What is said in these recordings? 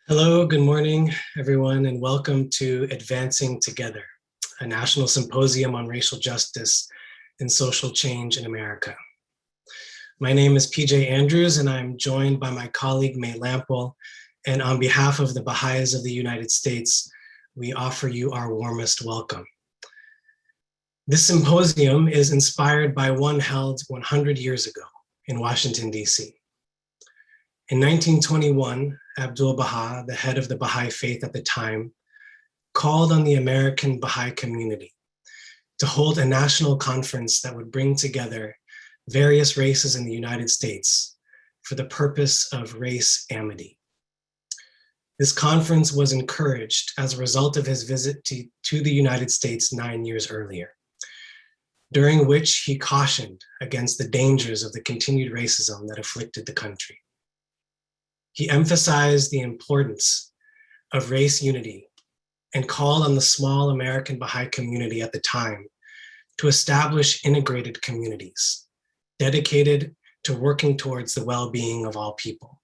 Hello, good morning, everyone, and welcome to Advancing Together, a national symposium on racial justice and social change in America. My name is PJ Andrews, and I'm joined by my colleague, May Lample, and on behalf of the Baha'is of the United States, we offer you our warmest welcome. This symposium is inspired by one held 100 years ago in Washington, D.C. In 1921, Abdu'l-Baha, the head of the Baha'i faith at the time, called on the American Baha'i community to hold a national conference that would bring together various races in the United States for the purpose of race amity. This conference was encouraged as a result of his visit to the United States 9 years earlier, during which he cautioned against the dangers of the continued racism that afflicted the country. He emphasized the importance of race unity and called on the small American Baha'i community at the time to establish integrated communities dedicated to working towards the well-being of all people,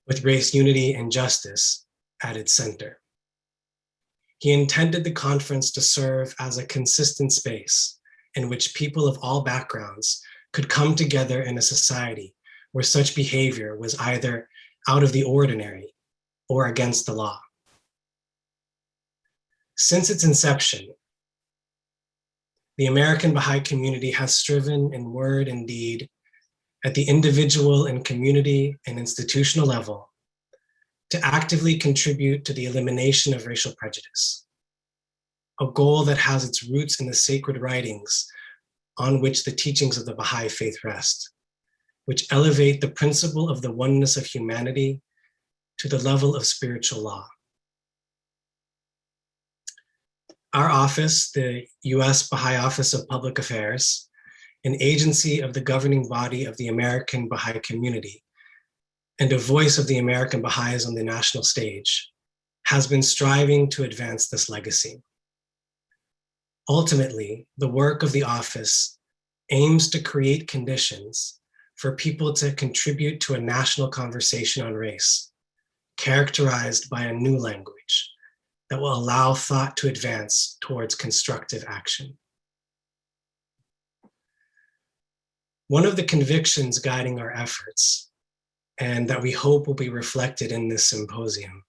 with race unity and justice at its center. He intended the conference to serve as a consistent space in which people of all backgrounds could come together in a society where such behavior was either out of the ordinary or against the law. Since its inception, the American Baha'i community has striven in word and deed at the individual and community and institutional level to actively contribute to the elimination of racial prejudice, a goal that has its roots in the sacred writings on which the teachings of the Baha'i faith rest, which elevate the principle of the oneness of humanity to the level of spiritual law. Our office, the U.S. Baha'i Office of Public Affairs, an agency of the governing body of the American Baha'i community, and a voice of the American Baha'is on the national stage, has been striving to advance this legacy. Ultimately, the work of the office aims to create conditions for people to contribute to a national conversation on race, characterized by a new language that will allow thought to advance towards constructive action. One of the convictions guiding our efforts, and that we hope will be reflected in this symposium,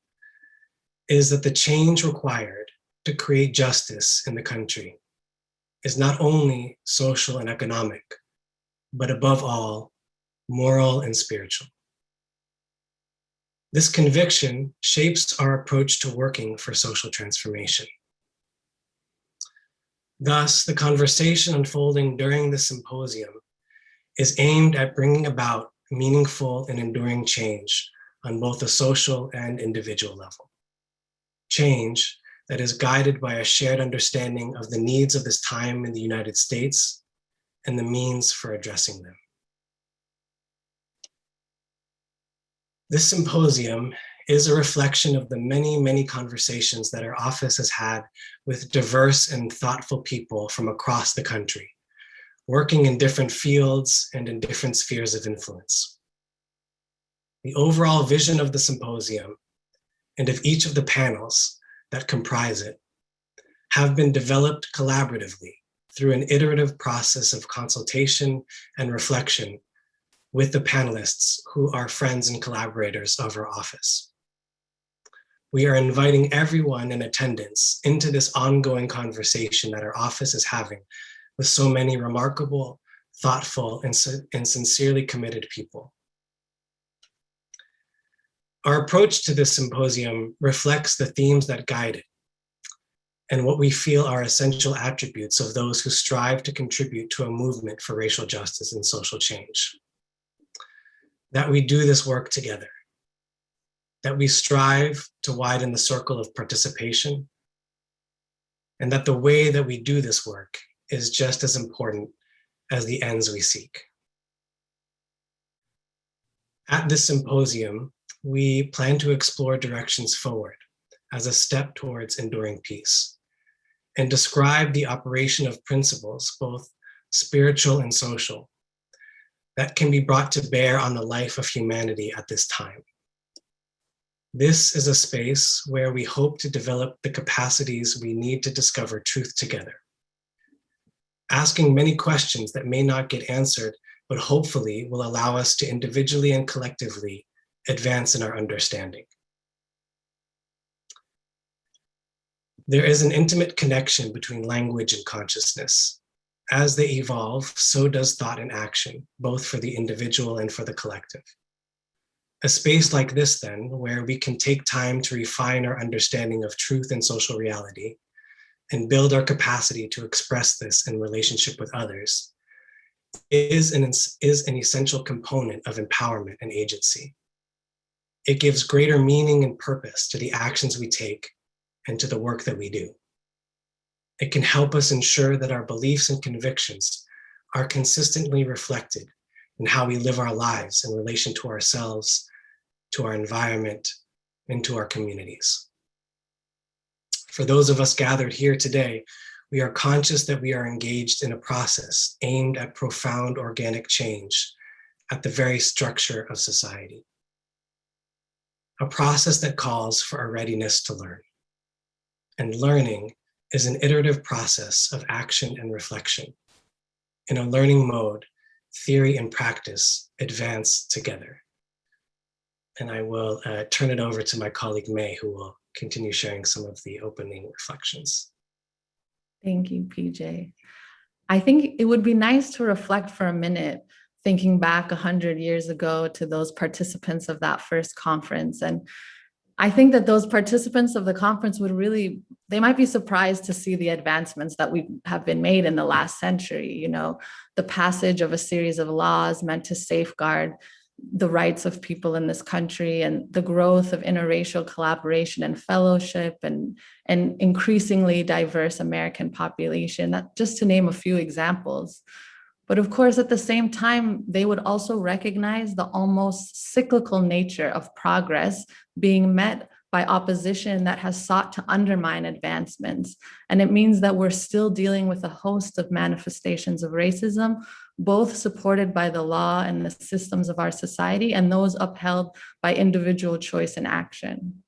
is that the change required to create justice in the country is not only social and economic, but above all, moral and spiritual. This conviction shapes our approach to working for social transformation. Thus, the conversation unfolding during the symposium is aimed at bringing about meaningful and enduring change on both a social and individual level. Change that is guided by a shared understanding of the needs of this time in the United States and the means for addressing them. This symposium is a reflection of the many, many conversations that our office has had with diverse and thoughtful people from across the country, working in different fields and in different spheres of influence. The overall vision of the symposium and of each of the panels that comprise it have been developed collaboratively through an iterative process of consultation and reflection with the panelists who are friends and collaborators of our office. We are inviting everyone in attendance into this ongoing conversation that our office is having with so many remarkable, thoughtful, and sincerely committed people. Our approach to this symposium reflects the themes that guide it and what we feel are essential attributes of those who strive to contribute to a movement for racial justice and social change. That we do this work together, that we strive to widen the circle of participation, and that the way that we do this work is just as important as the ends we seek. At this symposium, we plan to explore directions forward as a step towards enduring peace, and describe the operation of principles, both spiritual and social, that can be brought to bear on the life of humanity at this time. This is a space where we hope to develop the capacities we need to discover truth together. Asking many questions that may not get answered, but hopefully will allow us to individually and collectively advance in our understanding. There is an intimate connection between language and consciousness. As they evolve, so does thought and action, both for the individual and for the collective. A space like this, then, where we can take time to refine our understanding of truth and social reality and build our capacity to express this in relationship with others, is an essential component of empowerment and agency. It gives greater meaning and purpose to the actions we take and to the work that we do. It can help us ensure that our beliefs and convictions are consistently reflected in how we live our lives in relation to ourselves, to our environment, and to our communities. For those of us gathered here today, we are conscious that we are engaged in a process aimed at profound organic change at the very structure of society. A process that calls for a readiness to learn. And learning is an iterative process of action and reflection. In a learning mode, theory and practice advance together. And I will turn it over to my colleague May, who will continue sharing some of the opening reflections. Thank you, PJ. I think it would be nice to reflect for a minute, thinking back 100 years ago to those participants of that first conference. And I think that those participants of the conference they might be surprised to see the advancements that have been made in the last century. You know, the passage of a series of laws meant to safeguard the rights of people in this country, and the growth of interracial collaboration and fellowship, and increasingly diverse American population, that just to name a few examples. But of course, at the same time, they would also recognize the almost cyclical nature of progress being met by opposition that has sought to undermine advancements. And it means that we're still dealing with a host of manifestations of racism, both supported by the law and the systems of our society, and those upheld by individual choice and action.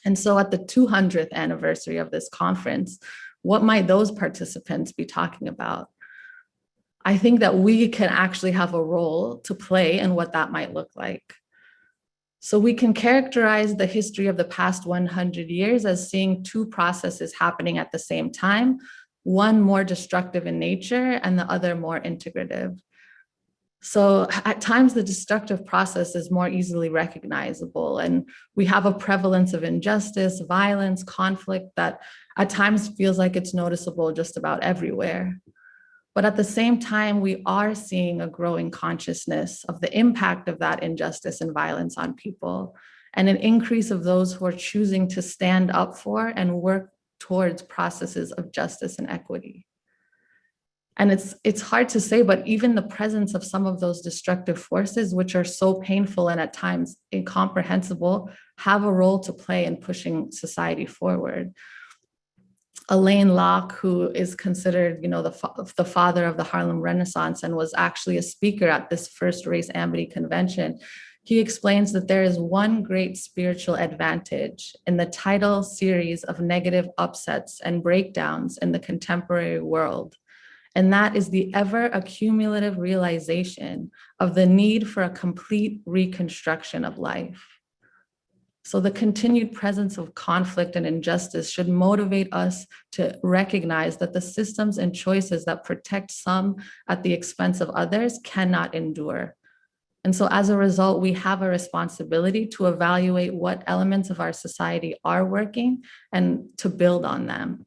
And so at the 200th anniversary of this conference, what might those participants be talking about? I think that we can actually have a role to play in what that might look like. So we can characterize the history of the past 100 years as seeing two processes happening at the same time, one more destructive in nature and the other more integrative. So at times the destructive process is more easily recognizable, and we have a prevalence of injustice, violence, conflict that at times feels like it's noticeable just about everywhere. But at the same time, we are seeing a growing consciousness of the impact of that injustice and violence on people, and an increase of those who are choosing to stand up for and work towards processes of justice and equity. And it's hard to say, but even the presence of some of those destructive forces, which are so painful and at times incomprehensible, have a role to play in pushing society forward. Alain Locke, who is considered, the father of the Harlem Renaissance and was actually a speaker at this first race amity convention, he explains that there is one great spiritual advantage in the tidal series of negative upsets and breakdowns in the contemporary world. And that is the ever accumulative realization of the need for a complete reconstruction of life. So the continued presence of conflict and injustice should motivate us to recognize that the systems and choices that protect some at the expense of others cannot endure. And so as a result, we have a responsibility to evaluate what elements of our society are working and to build on them.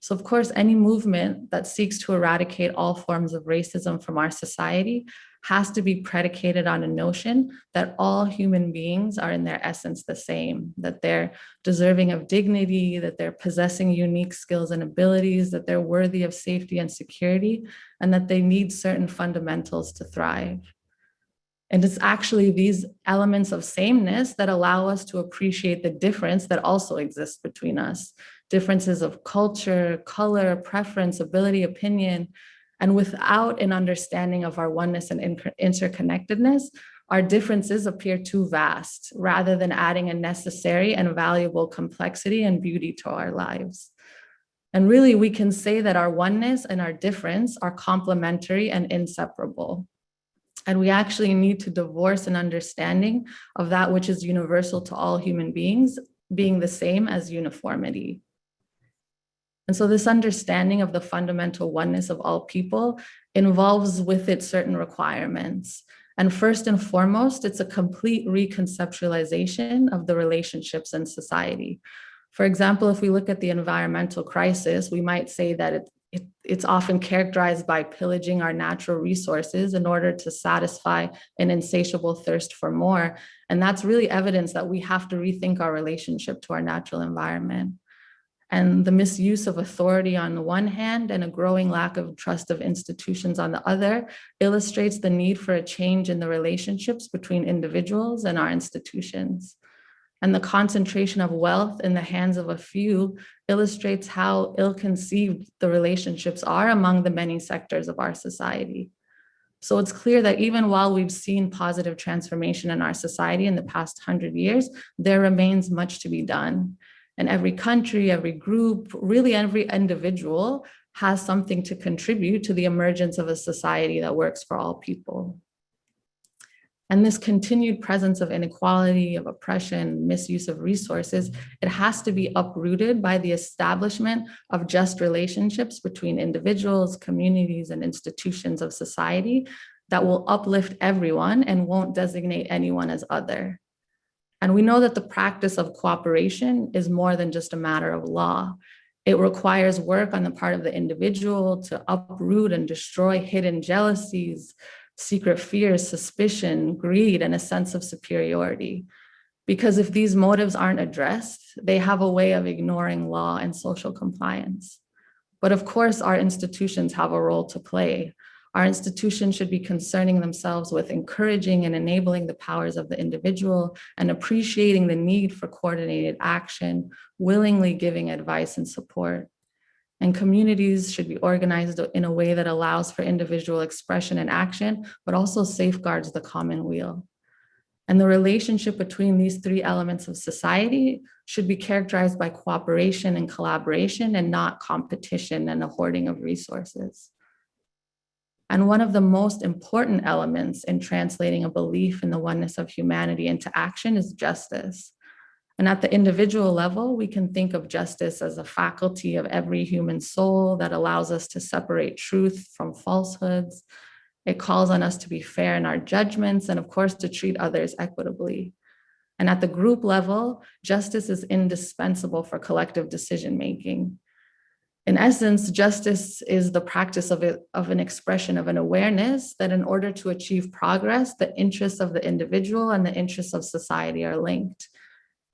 So of course, any movement that seeks to eradicate all forms of racism from our society has to be predicated on a notion that all human beings are in their essence the same, that they're deserving of dignity, that they're possessing unique skills and abilities, that they're worthy of safety and security, and that they need certain fundamentals to thrive. And it's actually these elements of sameness that allow us to appreciate the difference that also exists between us. Differences of culture, color, preference, ability, opinion. And without an understanding of our oneness and interconnectedness, our differences appear too vast, rather than adding a necessary and valuable complexity and beauty to our lives. And really, we can say that our oneness and our difference are complementary and inseparable. And we actually need to divorce an understanding of that which is universal to all human beings being the same as uniformity. And so this understanding of the fundamental oneness of all people involves with it certain requirements. And first and foremost, it's a complete reconceptualization of the relationships in society. For example, if we look at the environmental crisis, we might say that it's often characterized by pillaging our natural resources in order to satisfy an insatiable thirst for more. And that's really evidence that we have to rethink our relationship to our natural environment. And the misuse of authority on the one hand and a growing lack of trust of institutions on the other illustrates the need for a change in the relationships between individuals and our institutions. And the concentration of wealth in the hands of a few illustrates how ill-conceived the relationships are among the many sectors of our society. So it's clear that even while we've seen positive transformation in our society in the past 100 years, there remains much to be done. And every country, every group, really every individual has something to contribute to the emergence of a society that works for all people. And this continued presence of inequality, of oppression, misuse of resources, it has to be uprooted by the establishment of just relationships between individuals, communities, and institutions of society that will uplift everyone and won't designate anyone as other. And we know that the practice of cooperation is more than just a matter of law. It requires work on the part of the individual to uproot and destroy hidden jealousies, secret fears, suspicion, greed, and a sense of superiority. Because if these motives aren't addressed, they have a way of ignoring law and social compliance. But of course, our institutions have a role to play. Our institutions should be concerning themselves with encouraging and enabling the powers of the individual and appreciating the need for coordinated action, willingly giving advice and support. And communities should be organized in a way that allows for individual expression and action, but also safeguards the common weal. And the relationship between these three elements of society should be characterized by cooperation and collaboration and not competition and a hoarding of resources. And one of the most important elements in translating a belief in the oneness of humanity into action is justice. And at the individual level, we can think of justice as a faculty of every human soul that allows us to separate truth from falsehoods. It calls on us to be fair in our judgments and, of course, to treat others equitably. And at the group level, justice is indispensable for collective decision-making. In essence, justice is the practice of an expression of an awareness that in order to achieve progress, the interests of the individual and the interests of society are linked.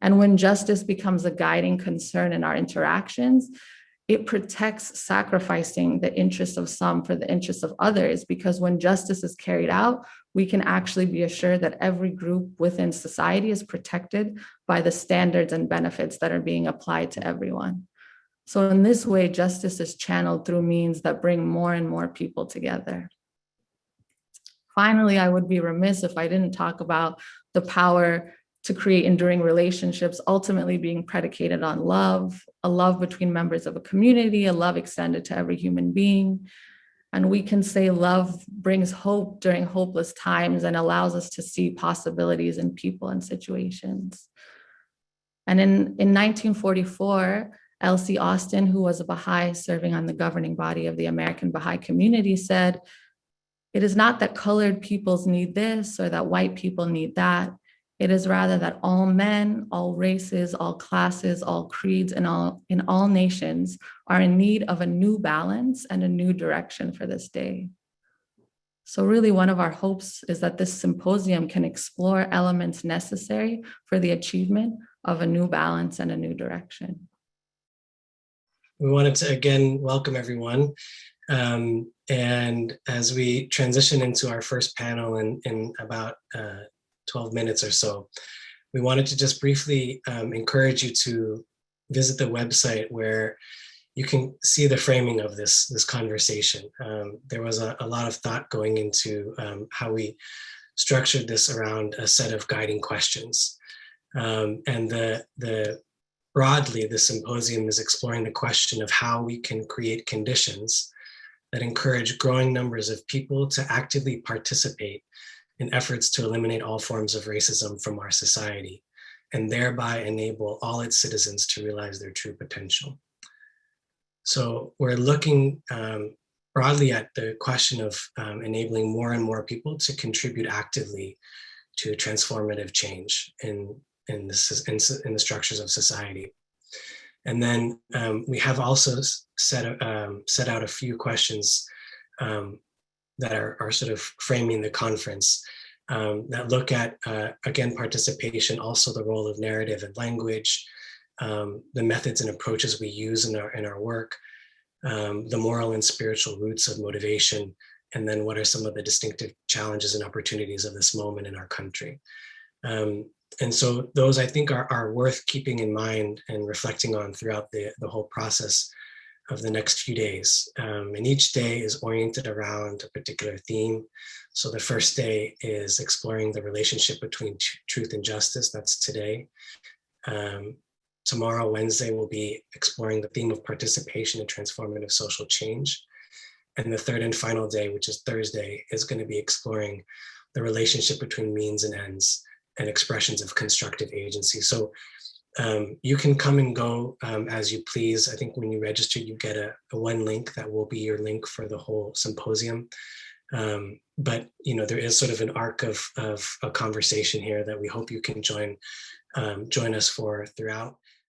And when justice becomes a guiding concern in our interactions, it protects sacrificing the interests of some for the interests of others, because when justice is carried out, we can actually be assured that every group within society is protected by the standards and benefits that are being applied to everyone. So in this way, justice is channeled through means that bring more and more people together. Finally, I would be remiss if I didn't talk about the power to create enduring relationships, ultimately being predicated on love, a love between members of a community, a love extended to every human being. And we can say love brings hope during hopeless times and allows us to see possibilities in people and situations. And in 1944, Elsie Austin, who was a Baha'i serving on the governing body of the American Baha'i community, said, "It is not that colored peoples need this or that white people need that. It is rather that all men, all races, all classes, all creeds, and in all nations are in need of a new balance and a new direction for this day." So really one of our hopes is that this symposium can explore elements necessary for the achievement of a new balance and a new direction. We wanted to again welcome everyone. And as we transition into our first panel in about 12 minutes or so, we wanted to just briefly encourage you to visit the website where you can see the framing of this conversation. There was a lot of thought going into how we structured this around a set of guiding questions. And broadly, the symposium is exploring the question of how we can create conditions that encourage growing numbers of people to actively participate in efforts to eliminate all forms of racism from our society, and thereby enable all its citizens to realize their true potential. So we're looking broadly at the question of enabling more and more people to contribute actively to transformative change in the structures of society. And then we have also set out a few questions that are sort of framing the conference that look at, again, participation, also the role of narrative and language, the methods and approaches we use in our work, the moral and spiritual roots of motivation, and then what are some of the distinctive challenges and opportunities of this moment in our country. And so those, I think, are worth keeping in mind and reflecting on throughout the whole process of the next few days. And each day is oriented around a particular theme. So the first day is exploring the relationship between truth and justice. That's today. Tomorrow, Wednesday, we'll be exploring the theme of participation and transformative social change. And the third and final day, which is Thursday, is going to be exploring the relationship between means and ends and expressions of constructive agency. So you can come and go as you please. I think when you register, you get a one link that will be your link for the whole symposium. But there is sort of an arc of a conversation here that we hope you can join us for throughout.